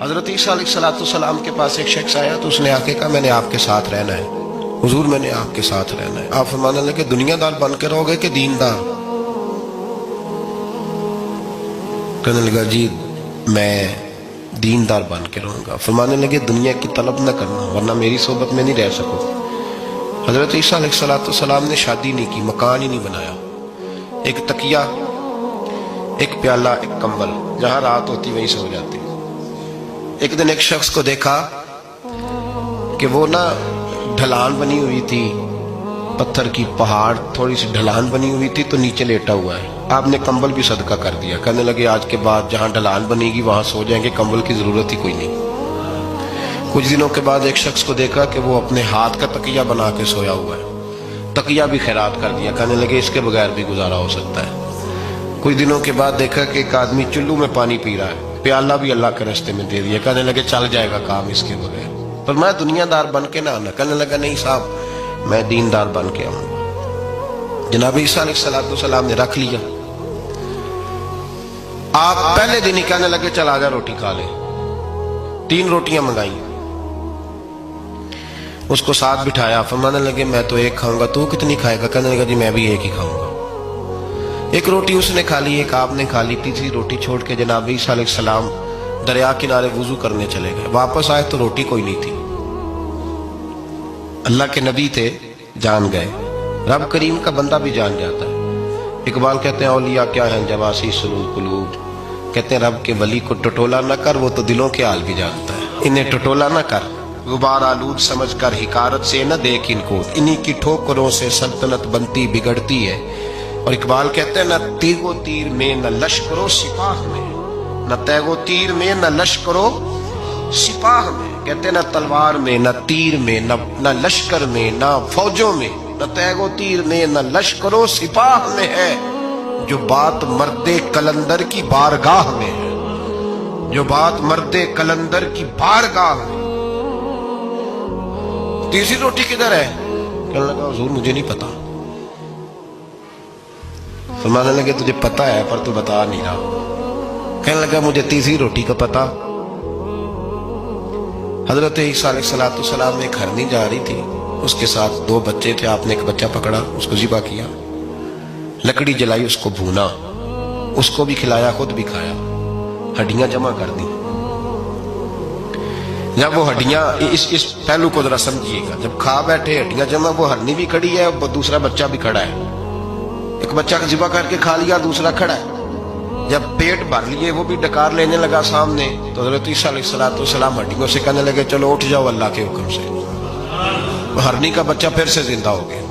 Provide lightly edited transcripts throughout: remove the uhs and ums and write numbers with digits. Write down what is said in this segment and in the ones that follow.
حضرت عیسیٰ علیہ السلام کے پاس ایک شخص آیا تو اس نے آ کے کہا میں نے آپ کے ساتھ رہنا ہے حضور، میں نے آپ کے ساتھ رہنا ہے۔ آپ فرمانے لگے دنیا دار بن کے رہو گے کہ دیندار؟ کہنے لگا جی میں دیندار بن کے رہوں گا۔ فرمانے لگے دنیا کی طلب نہ کرنا ورنہ میری صحبت میں نہیں رہ سکو۔ حضرت عیسیٰ علیہ السلام نے شادی نہیں کی، مکان ہی نہیں بنایا، ایک تکیہ، ایک پیالہ، ایک کمبل، جہاں رات ہوتی وہیں سو جاتی۔ ایک دن ایک شخص کو دیکھا کہ وہ ڈھلان بنی ہوئی تھی، پتھر کی پہاڑ تھوڑی سی ڈھلان بنی ہوئی تھی تو نیچے لیٹا ہوا ہے۔ آپ نے کمبل بھی صدقہ کر دیا، کہنے لگے آج کے بعد جہاں ڈھلان بنے گی وہاں سو جائیں گے، کمبل کی ضرورت ہی کوئی نہیں۔ کچھ دنوں کے بعد ایک شخص کو دیکھا کہ وہ اپنے ہاتھ کا تکیہ بنا کے سویا ہوا ہے، تکیہ بھی خیرات کر دیا، کہنے لگے اس کے بغیر بھی گزارا ہو سکتا ہے۔ کچھ دنوں کے بعد دیکھا کہ ایک آدمی چلو میں پانی پی رہا ہے، پیالہ بھی اللہ کے راستے میں دے دیا، کہنے لگے چل جائے گا کام اس کے بغیر۔ پر میں دنیا دار بن کے نہ آنا، کہنے لگا نہیں صاحب میں دیندار بن کے آؤں گا۔ جناب عیسیٰ علیہ السلام نے رکھ لیا۔ آپ پہلے دن ہی کہنے لگے چل آجا روٹی کھا لے۔ 3 روٹیاں منگائیں، اس کو ساتھ بٹھایا، فرمانے لگے میں تو ایک کھاؤں گا، تو کتنی کھائے گا؟ کہنے لگا جی میں بھی ایک ہی کھاؤں گا۔ ایک روٹی اس نے کھا لی، ایک آپ نے کھا لی، تیسری روٹی چھوڑ کے جناب عیسیٰ علیہ السلام دریا کنارے وضو کرنے چلے گئے۔ واپس آئے تو روٹی کوئی نہیں تھی۔ اللہ کے نبی تھے، جان گئے۔ رب کریم کا بندہ بھی جان جاتا ہے۔ اقبال کہتے ہیں اولیاء کیا ہیں جواسی سلول قلوب، کہتے ہیں رب کے ولی کو ٹٹولا نہ کر، وہ تو دلوں کے حال بھی جانتا ہے۔ انہیں ٹٹولا نہ کر، غبار آلود سمجھ کر حکارت سے نہ دیکھ ان کو، انہی کی ٹھوکروں سے سلطنت بنتی بگڑتی ہے۔ اور اقبال کہتے ہیں نہ تیغ و تیر میں نہ لشکر و سپاہ میں، نہ تیغ و تیر میں نہ لشکر و سپاہ میں، کہتے ہیں نہ تلوار میں نہ تیر میں نہ لشکر میں نہ فوجوں میں، نہ تیغ و تیر میں نہ لشکر و سپاہ میں ہے جو بات مرد کلندر کی بارگاہ میں ہے، جو بات مرد کلندر کی بارگاہ میں۔ تیسری روٹی کدھر ہے؟ کہنے لگا حضور مجھے نہیں پتا۔ فرمانے لگے تجھے پتا ہے پر تو بتا نہیں رہا۔ کہنے لگا مجھے تیسری روٹی کا پتا۔ حضرت عیسیٰ علیہ السلام میں ایک ہرنی جا رہی تھی، اس کے ساتھ 2 بچے تھے، آپ نے ایک بچہ پکڑا، اس کو ذبح کیا، لکڑی جلائی، اس کو بھونا، اس کو بھی کھلایا، خود بھی کھایا، ہڈیاں جمع کر دی۔ جب وہ ہڈیاں اس پہلو کو ذرا سمجھیے گا، جب کھا بیٹھے ہڈیاں جمع، وہ ہرنی بھی کھڑی ہے اور دوسرا بچہ بھی کھڑا ہے، ایک بچہ ذبح کر کے کھا لیا، دوسرا کھڑا ہے۔ جب پیٹ بھر لیے وہ بھی ڈکار لینے لگا سامنے، تو حضرت عیسیٰ علیہ السلام ہڈیوں سے کہنے لگے چلو اٹھ جاؤ اللہ کے حکم سے۔ ہرنی کا بچہ پھر سے زندہ ہو گیا،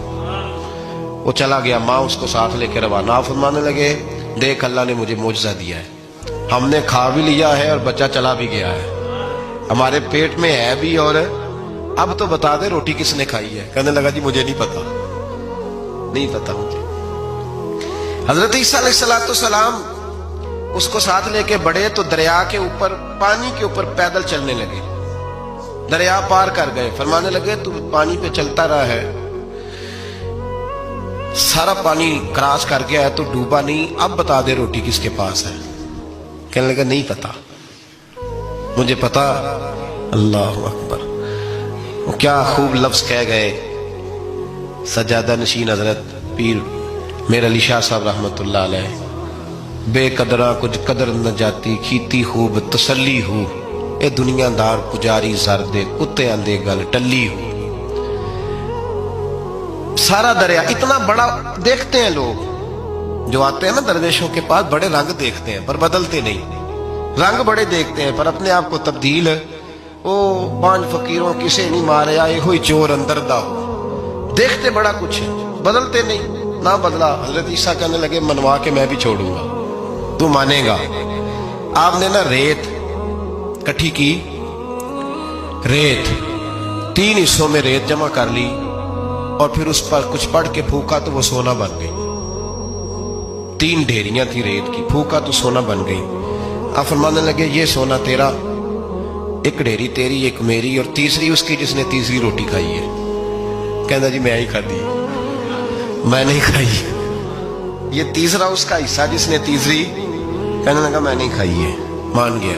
وہ چلا گیا، ماں اس کو ساتھ لے کے روانہ۔ فرمانے لگے دیکھ اللہ نے مجھے معجزہ دیا ہے، ہم نے کھا بھی لیا ہے اور بچہ چلا بھی گیا ہے، ہمارے پیٹ میں ہے بھی، اور اب تو بتا دے روٹی کس نے کھائی ہے؟ کہنے لگا جی مجھے نہیں پتا، نہیں پتا مجھے۔ حضرت عیسیٰ علیہ السلام اس کو ساتھ لے کے بڑھے تو دریا کے اوپر، پانی کے اوپر پیدل چلنے لگے، دریا پار کر گئے۔ فرمانے لگے تو پانی پہ چلتا رہا ہے، سارا پانی کراس کر گیا ہے تو ڈوبا نہیں، اب بتا دے روٹی کس کے پاس ہے؟ کہنے لگا نہیں پتا مجھے پتا۔ اللہ اکبر، وہ کیا خوب لفظ کہہ گئے سجادہ نشین حضرت پیر میر علی شاہ صاحب رحمت اللہ علیہ، بے قدرہ کچھ قدر نہ جاتی، کھیتی خوب تسلی ہو، اے دنیا دار پجاری زردے کتے اندے گل ٹلی ہو۔ سارا دریا اتنا بڑا دیکھتے ہیں لوگ جو آتے ہیں نا درویشوں کے پاس، بڑے رنگ دیکھتے ہیں پر بدلتے نہیں، رنگ بڑے دیکھتے ہیں پر اپنے آپ کو تبدیل ہے۔ او 5 فقیروں کسے نہیں مارے آئے ہوئی چور اندر دا ہو، دیکھتے بڑا کچھ ہے بدلتے نہیں، نہ بدلا۔ حضرت عیسیٰ کہنے لگے منوا کے میں بھی چھوڑوں گا، تو مانے گا۔ آپ نے ریت کٹھی کی، ریت 3 حصوں میں ریت جمع کر لی اور پھر اس پر کچھ پڑھ کے پھونکا تو وہ سونا بن گئی۔ 3 ڈھیریاں تھی ریت کی، پھونکا تو سونا بن گئی۔ آپ فرمانے لگے یہ سونا تیرا، ایک ڈھیری تیری، ایک میری، اور تیسری اس کی جس نے تیسری روٹی کھائی ہے۔ کہنا جی میں ہی کھاتی، میں نہیں کھائی، یہ تیسرا اس کا حصہ جس نے تیسری، کہنے لگا میں نہیں کھائی ہے، مان گیا۔